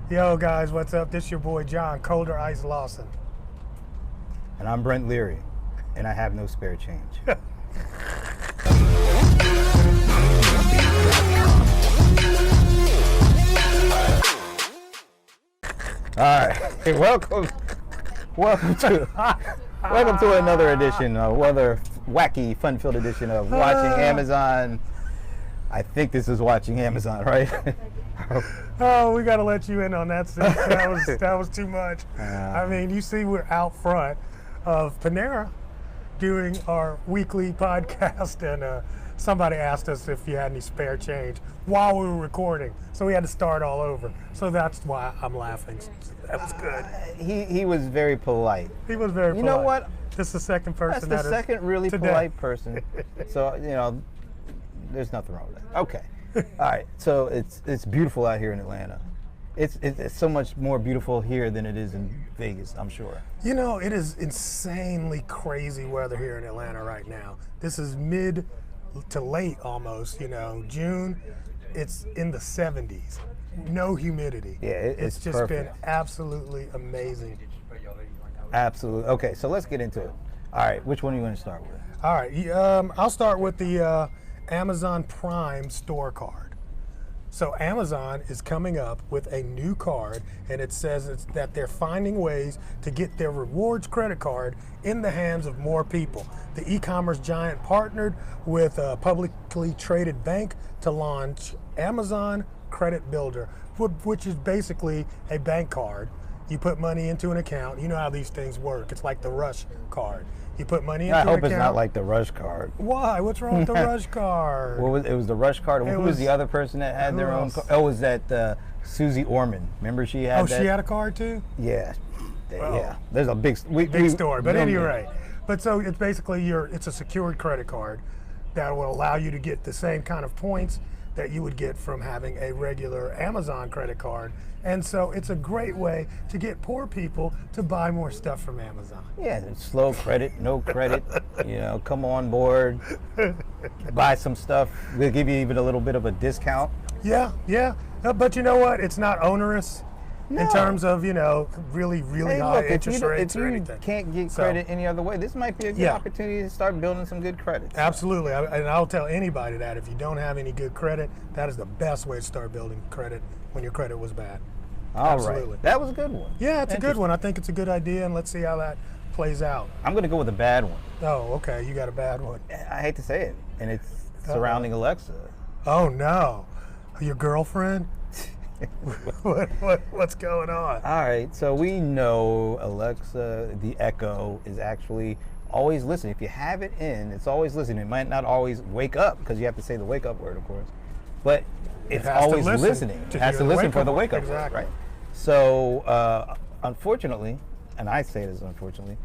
Yo, guys, what's up? This your boy John Colder Ice Lawson. And I'm Brent Leary, and I have no spare change. All right, hey, welcome to another edition, another wacky, fun-filled edition of Watching Amazon. I think this is Watching Amazon, right? Oh, we got to let you in on that. That was too much. I mean, you see, we're out front of Panera doing our weekly podcast, and somebody asked us if you had any spare change while we were recording, so we had to start all over. So that's why I'm laughing. That was good. He was very polite. He was very polite. You know what? This is the second person That's the second really today. polite person. So, you know, there's nothing wrong with that. Okay. All right. So it's beautiful out here in Atlanta. It's so much more beautiful here than it is in Vegas, I'm sure. You know, it is insanely crazy weather here in Atlanta right now. This is mid to late almost, you know, June. It's in the 70s. No humidity. Yeah, it's just perfect. been absolutely amazing. Absolutely. Okay, so let's get into it. All right, which one are you going to start with? All right, I'll start with the Amazon Prime store card. So Amazon is coming up with a new card, and it says that they're finding ways to get their rewards credit card in the hands of more people. The e-commerce giant partnered with a publicly traded bank to launch Amazon Credit Builder, which is basically a bank card. You put money into an account. You know how these things work. It's like the Rush card. You put money into an account. I hope it's not like the Rush card. Why? What's wrong with the Rush card? Well, it was the Rush card. Who was the other person that had their own card? Oh, was that Susie Orman? Remember she had that? She had a card too? Yeah. Well, yeah. There's a big story. But anyway, but so it's basically it's a secured credit card that will allow you to get the same kind of points that you would get from having a regular Amazon credit card. And so it's a great way to get poor people to buy more stuff from Amazon. Yeah, slow credit, no credit, you know, come on board, buy some stuff. We'll give you even a little bit of a discount. Yeah. But you know what? It's not onerous in terms of, you know, really high interest rates or anything. If you can't get credit any other way, this might be a good opportunity to start building some good credit. Absolutely. And I'll tell anybody that if you don't have any good credit, that is the best way to start building credit when your credit was bad. All right. That was a good one. Yeah, it's a good one. I think it's a good idea, and let's see how that plays out. I'm going to go with a bad one. Oh, okay. You got a bad one. I hate to say it, and it's surrounding Alexa. Oh, no. Your girlfriend? What's going on? All right. So we know Alexa, the Echo, is actually always listening. If you have it in, it's always listening. It might not always wake up, because you have to say the wake up word, of course. But it's always listening. It has to listen for the wake up word, right? So, unfortunately, and I say this unfortunately,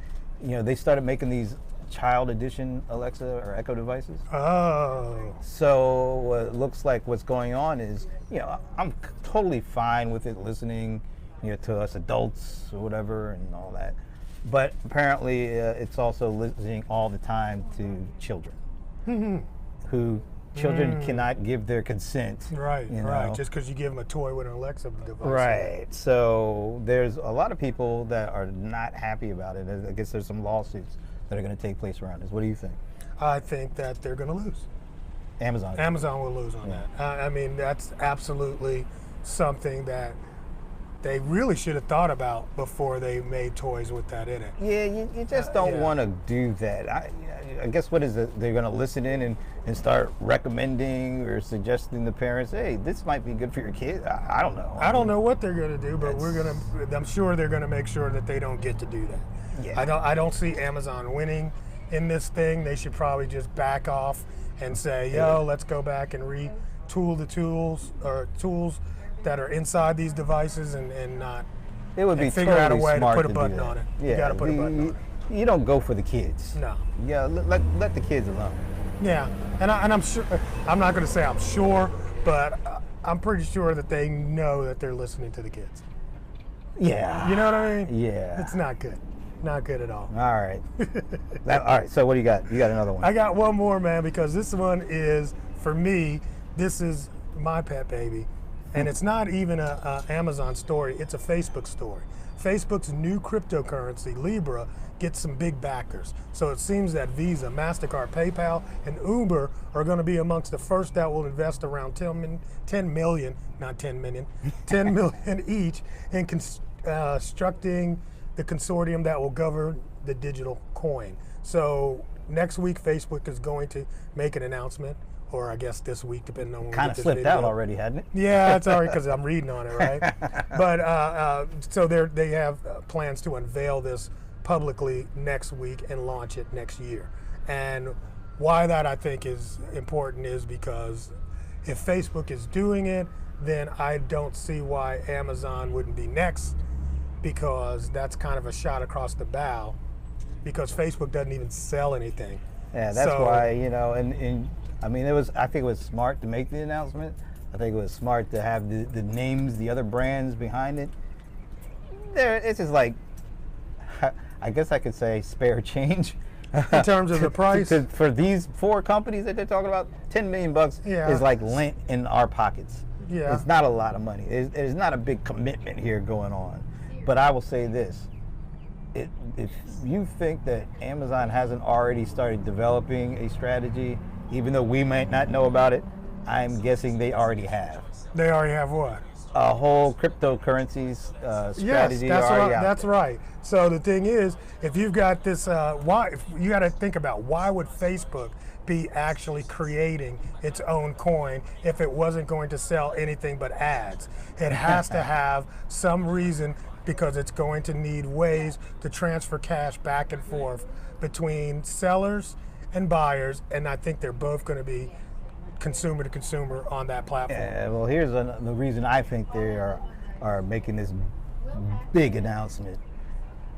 you know, they started making these child edition Alexa or Echo devices. Oh. So it looks like what's going on is, you know, I'm totally fine with it listening, you know, to us adults or whatever and all that. But apparently it's also listening all the time to children who children cannot give their consent. Right, you know? right. Just because you give them a toy with an Alexa device. Right. So there's a lot of people that are not happy about it. I guess there's some lawsuits that are going to take place around this. What do you think? I think that they're going to lose. Amazon will lose on that. I mean, that's absolutely something that they really should have thought about before they made toys with that in it. Yeah, you just don't want to do that. I guess what is it? They're going to listen in and start recommending or suggesting to parents, hey, this might be good for your kid. I don't know. I don't know what they're going to do, but I'm sure they're going to make sure that they don't get to do that. Yeah. I don't see Amazon winning in this thing. They should probably just back off and say, let's go back and retool the tools that are inside these devices and not. It would be figure out a way to put a to button on it. You got to put a button on it. You don't go for the kids. No. Yeah, let the kids alone. Yeah, and I'm sure. I'm not going to say I'm sure, but I'm pretty sure that they know that they're listening to the kids. Yeah. You know what I mean? Yeah. It's not good. Not good at all. All right. All right. So what do you got? You got another one? I got one more, man, because this one is, for me, this is my pet baby. And it's not even a Amazon story, it's a Facebook story. Facebook's new cryptocurrency, Libra, gets some big backers. So it seems that Visa, MasterCard, PayPal, and Uber are going to be amongst the first that will invest around 10 million, not 10 million, 10 million each in constructing the consortium that will govern the digital coin. So next week, Facebook is going to make an announcement, or I guess this week, depending on when we Kind get of this slipped video. out already, hadn't it? Yeah, it's already because I'm reading on it, right? But so they have plans to unveil this publicly next week and launch it next year. And why that I think is important is because if Facebook is doing it, then I don't see why Amazon wouldn't be next, because that's kind of a shot across the bow, because Facebook doesn't even sell anything. Yeah, that's So- why, you know, and I mean, I think it was smart to make the announcement. I think it was smart to have the names, the other brands behind it. It's just like, I guess I could say spare change. In terms of the price? For these 4 companies that they're talking about, $10 million Yeah. is like lint in our pockets. Yeah. It's not a lot of money. There's not a big commitment here going on. But I will say this. If you think that Amazon hasn't already started developing a strategy, even though we might not know about it, I'm guessing they already have. They already have what? A whole cryptocurrencies strategy Yes, that's already right. out That's there. right. So the thing is, if you've got this, if you got to think about why would Facebook be actually creating its own coin if it wasn't going to sell anything but ads? It has to have some reason, because it's going to need ways to transfer cash back and forth between sellers and buyers, and I think they're both going to be consumer to consumer on that platform. Yeah, well, here's the reason I think they are making this big announcement.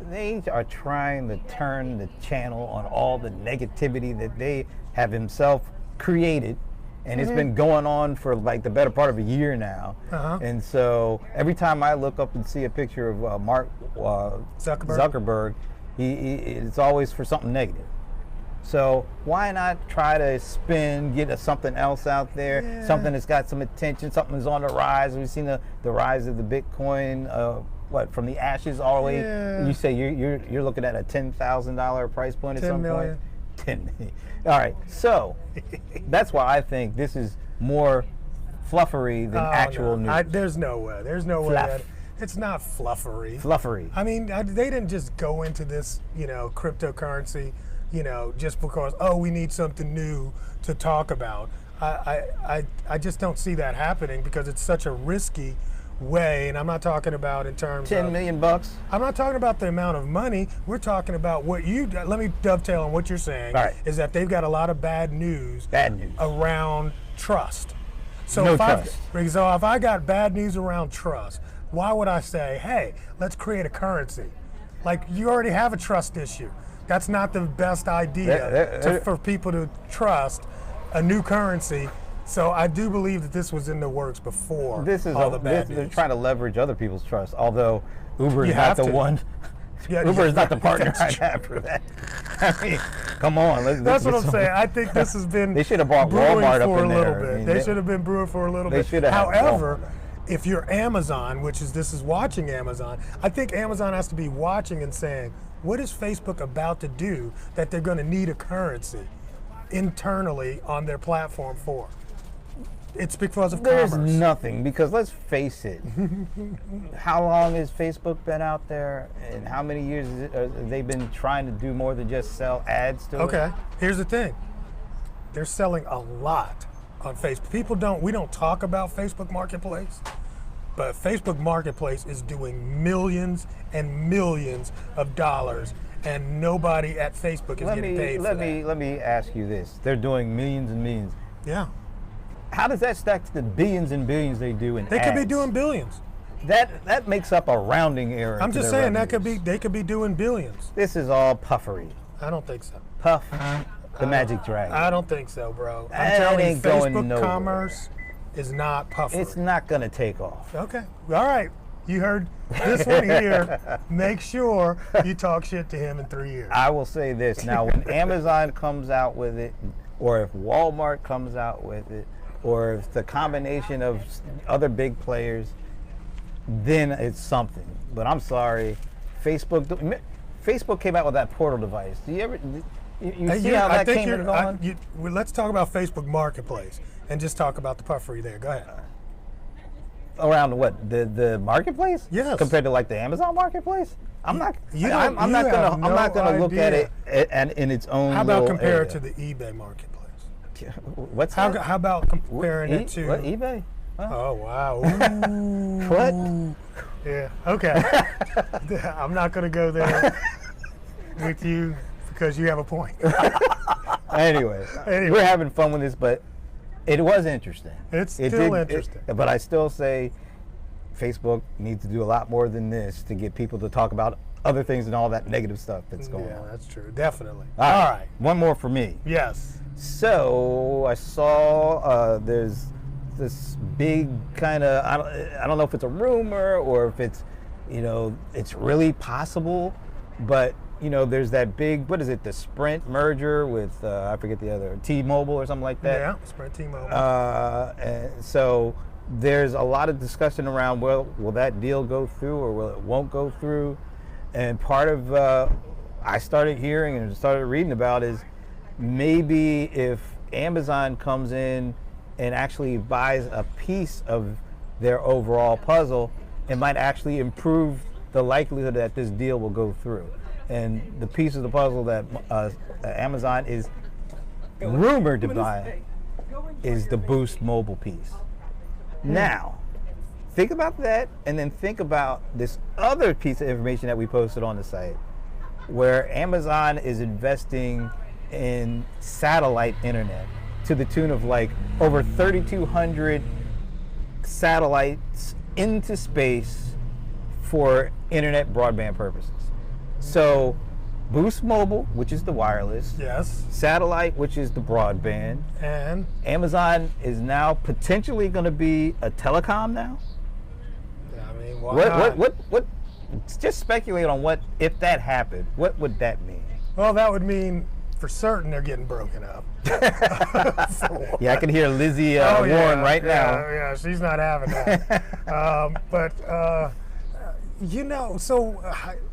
They are trying to turn the channel on all the negativity that they have themselves created, and it's been going on for like the better part of a year now. And so every time I look up and see a picture of Mark Zuckerberg, it's always for something negative. So why not try to get something else out there, something that's got some attention, something that's on the rise. We've seen the rise of the Bitcoin, from the ashes all the way. Yeah. You say you're looking at a $10,000 price point at 10 some million. point. 10 million. All right, so that's why I think this is more fluffery than actual news. There's no way. There's no way Fluff. that it's not fluffery. Fluffery. I mean, they didn't just go into this, cryptocurrency, just because, we need something new to talk about. I just don't see that happening, because it's such a risky way, and I'm not talking about in terms of $10 million bucks. I'm not talking about the amount of money. We're talking about let me dovetail on what you're saying. All right. Is that they've got a lot of bad news around trust. So No if trust. So if I got bad news around trust, why would I say, hey, let's create a currency? Like, you already have a trust issue. That's not the best idea for people to trust a new currency. So I do believe that this was in the works before all the bad They're news. trying to leverage other people's trust, although Uber is You not have the to. one. Yeah, Uber yeah, is not the partner that's I true. have for that. I mean, come on. That's what I'm saying. I think this has been They should have brought brewing Walmart up for in a little there. I bit. mean, They they- should have been brewing for a little they bit. should have had However, Walmart. if you're Amazon, this is watching Amazon, I think Amazon has to be watching and saying, what is Facebook about to do that they're going to need a currency internally on their platform for? It's because of There's commerce. nothing, because let's face it. How long has Facebook been out there, and how many years have they been trying to do more than just sell ads to it? Okay, here's the thing. They're selling a lot on Facebook. We don't talk about Facebook Marketplace, but Facebook Marketplace is doing millions and millions of dollars, and nobody at Facebook is getting paid for that. Let me ask you this. They're doing millions and millions. Yeah, How does that stack to the billions and billions they do in they could be ads? doing billions. That makes up a rounding error. I'm to just their saying revenues. they could be doing billions. This is all puffery. I don't think so. Puff, the magic dragon. I don't think so, bro. I'm That telling you, ain't going Facebook nowhere. commerce is not puffery. It's not gonna take off. Okay. All right. You heard this one here. Make sure you talk shit to him in 3 years. I will say this now: when Amazon comes out with it, or if Walmart comes out with it, or if the combination of other big players, then it's something. But I'm sorry, Facebook came out with that Portal device. Do you ever? You see how that came and gone? Well, let's talk about Facebook Marketplace and just talk about the puffery there. Go ahead. Around what? The marketplace? Yes. Compared to like the Amazon marketplace? I'm not have no gonna look at idea. it in its own. How about little compare area. it to the eBay Marketplace? What's How that? about comparing it to? What, eBay? Oh wow. What? Yeah. Okay. I'm not going to go there with you because you have a point. Anyway, we're having fun with this, but it was interesting. It's still interesting. But I still say Facebook needs to do a lot more than this to get people to talk about other things and all that negative stuff that's going Yeah, on. that's true. Definitely. All right. One more for me. Yes. So I saw there's this big kind of, I don't know if it's a rumor or if it's, it's really possible, but there's that big, what is it, the Sprint merger with, I forget the other, T-Mobile or something like that. Yeah, Sprint T-Mobile. And so there's a lot of discussion around, well, will that deal go through or will it won't go through? And part of, I started hearing and started reading about is maybe if Amazon comes in and actually buys a piece of their overall puzzle, it might actually improve the likelihood that this deal will go through. And the piece of the puzzle that Amazon is rumored to buy is the Boost mobile piece. Now, think about that, and then think about this other piece of information that we posted on the site, where Amazon is investing in satellite internet to the tune of like over 3,200 satellites into space for internet broadband purposes. So Boost Mobile, which is the wireless, yes. Satellite, which is the broadband, And Amazon is now potentially going to be a telecom now. I mean, why not? What? Just speculate on what, if that happened, what would that mean? Well, that would mean for certain they're getting broken up. Yeah, I can hear Lizzie Warren right now. Yeah, she's not having that. So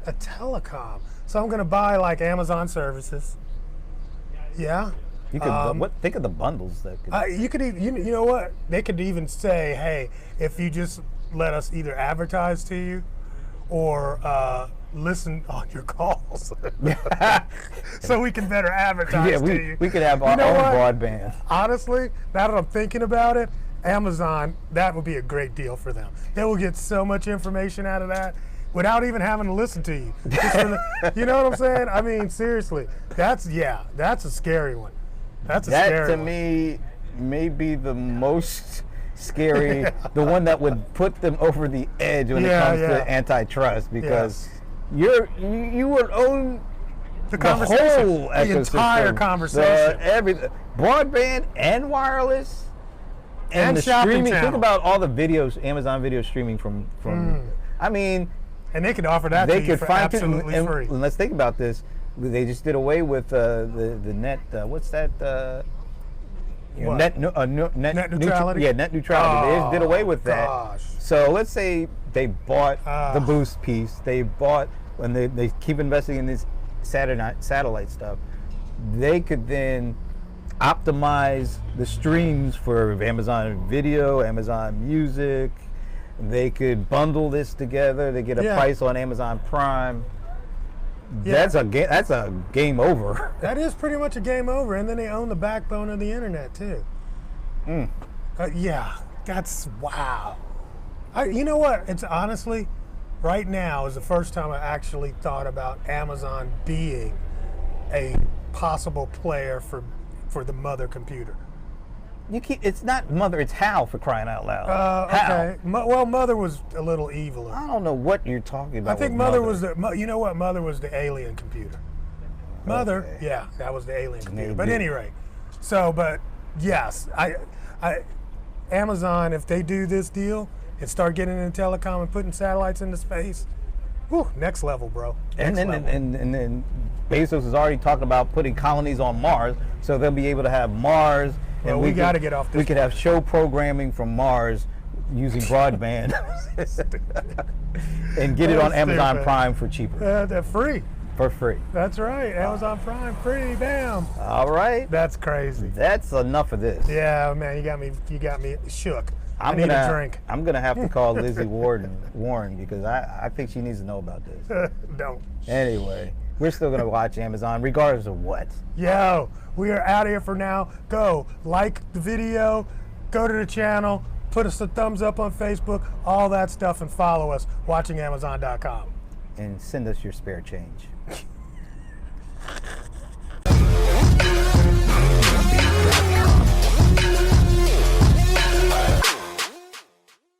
a telecom. So I'm going to buy like Amazon services. Yeah. You could think of the bundles that could. You could even, you know what? They could even say, hey, if you just let us either advertise to you or listen on your calls, so we can better advertise to you. We could have our own broadband. Honestly, now that I'm thinking about it, Amazon, that would be a great deal for them. They will get so much information out of that without even having to listen to you. You know what I'm saying? I mean, seriously, that's a scary one. That's a scary one. That to me may be the most scary, the one that would put them over the edge when it comes to antitrust, because you would own the whole ecosystem, the entire conversation, everything, broadband and wireless, and the shopping streaming. channel. Think about all the videos, Amazon video streaming from. I mean, and they could offer that to you for absolutely free. And let's think about this. They just did away with the net. What's that? Net neutrality. Net neutrality. They just did away with that. Gosh. So let's say they bought the Boost piece. They bought, when they keep investing in this satellite stuff. They could then optimize the streams for Amazon Video, Amazon Music. They could bundle this together. They get a price on Amazon Prime. Yeah. That's a game over. That is pretty much a game over, and then they own the backbone of the internet too. That's wow. You know what? It's honestly, right now is the first time I actually thought about Amazon being a possible player for the mother computer. It's not Mother, it's Hal, for crying out loud. Okay. Well, Mother was a little eviler. I don't know what you're talking about. I think Mother was Mother was the alien computer. Mother, that was the alien computer. But at any rate, but yes, Amazon, if they do this deal and start getting into telecom and putting satellites into space, next level, bro. And then Bezos is already talking about putting colonies on Mars, so they'll be able to have Mars Well, we got to get off this. We could have show programming from Mars using broadband and get it on Amazon stupid. Prime for cheaper. They're free. For free. That's right. Amazon Prime free. Bam. All right. That's crazy. That's enough of this. Yeah, man, you got me shook. I need a drink. I'm gonna have to call Lizzie Warren because I think she needs to know about this. Don't. Anyway, we're still gonna watch Amazon regardless of what. Yo, we are out of here for now. Go like the video, go to the channel, put us a thumbs up on Facebook, all that stuff, and follow us, watchingamazon.com. And send us your spare change.